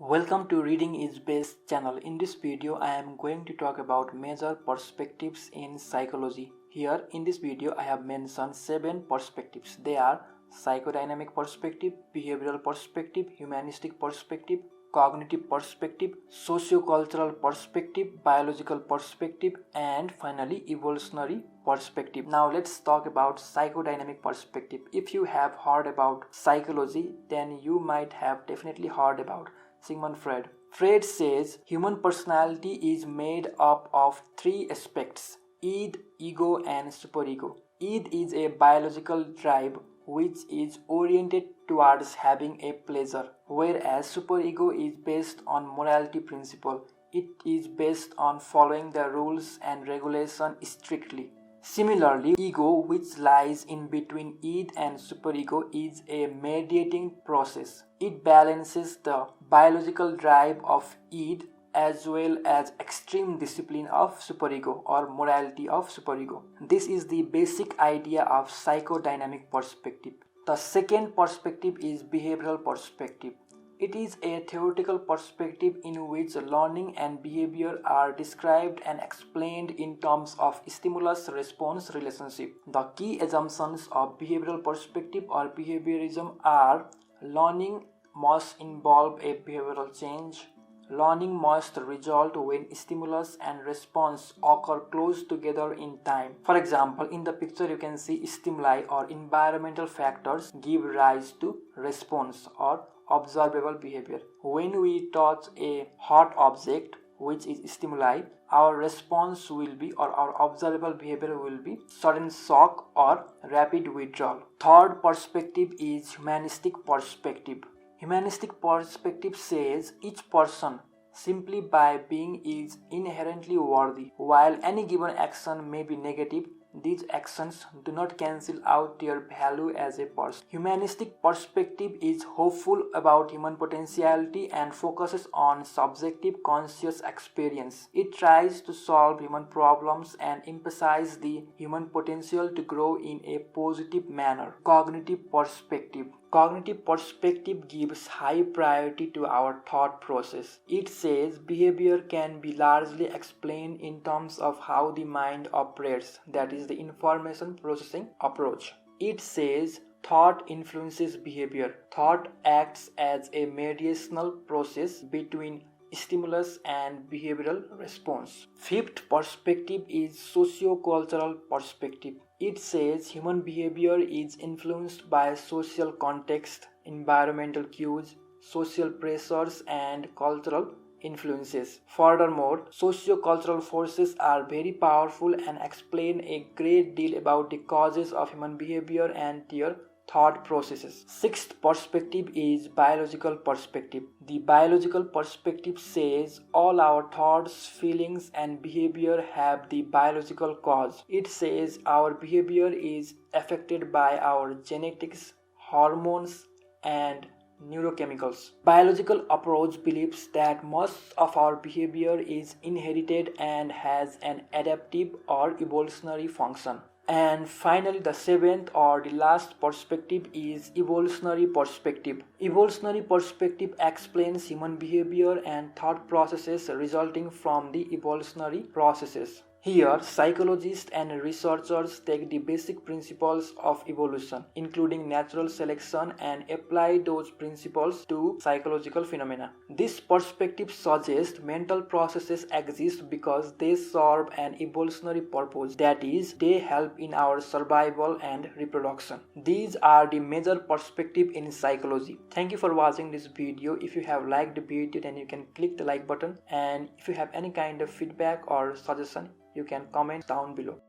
Welcome to Reading is Best channel. In this video, I am going to talk about major perspectives in psychology. Here in this video, I have mentioned 7 perspectives. They are psychodynamic perspective, behavioral perspective, humanistic perspective, cognitive perspective, sociocultural perspective, biological perspective, and finally evolutionary perspective. Now let's talk about psychodynamic perspective. If you have heard about psychology, then you might have definitely heard about Sigmund Freud. Freud says human personality is made up of 3 aspects: id, ego, and superego. Id is a biological drive which is oriented towards having a pleasure, whereas superego is based on morality principle. It is based on following the rules and regulation strictly. Similarly, ego, which lies in between id and superego, is a mediating process. It balances the biological drive of id as well as extreme discipline of superego or morality of superego. This is the basic idea of psychodynamic perspective. The second perspective is behavioral perspective. It is a theoretical perspective in which learning and behavior are described and explained in terms of stimulus-response relationship. The key assumptions of behavioral perspective or behaviorism are: learning must involve a behavioral change. Learning must result when stimulus and response occur close together in time. For example, in the picture you can see stimuli or environmental factors give rise to response or observable behavior. When we touch a hot object, which is stimuli, our response will be, or our observable behavior will be, sudden shock or rapid withdrawal. Third perspective is humanistic perspective. Humanistic perspective says each person simply by being is inherently worthy. While any given action may be negative, these actions do not cancel out their value as a person. Humanistic perspective is hopeful about human potentiality and focuses on subjective conscious experience. It tries to solve human problems and emphasize the human potential to grow in a positive manner. Cognitive perspective. Cognitive perspective gives high priority to our thought process. It says behavior can be largely explained in terms of how the mind operates, that is, the information processing approach. It says thought influences behavior. Thought acts as a mediational process between stimulus and behavioral response. Fifth perspective is sociocultural perspective. It says human behavior is influenced by social context, environmental cues, social pressures, and cultural influences. Furthermore, sociocultural forces are very powerful and explain a great deal about the causes of human behavior and their thought processes. Sixth perspective is biological perspective. The biological perspective says all our thoughts, feelings, and behavior have the biological cause. It says our behavior is affected by our genetics, hormones, and neurochemicals. Biological approach believes that most of our behavior is inherited and has an adaptive or evolutionary function. And finally, the seventh or the last perspective is evolutionary perspective. Evolutionary perspective explains human behavior and thought processes resulting from the evolutionary processes. Here, psychologists and researchers take the basic principles of evolution, including natural selection, and apply those principles to psychological phenomena. This perspective suggests mental processes exist because they serve an evolutionary purpose, that is, they help in our survival and reproduction. These are the major perspectives in psychology. Thank you for watching this video. If you have liked the video, then you can click the like button, and if you have any kind of feedback or suggestion, you can comment down below.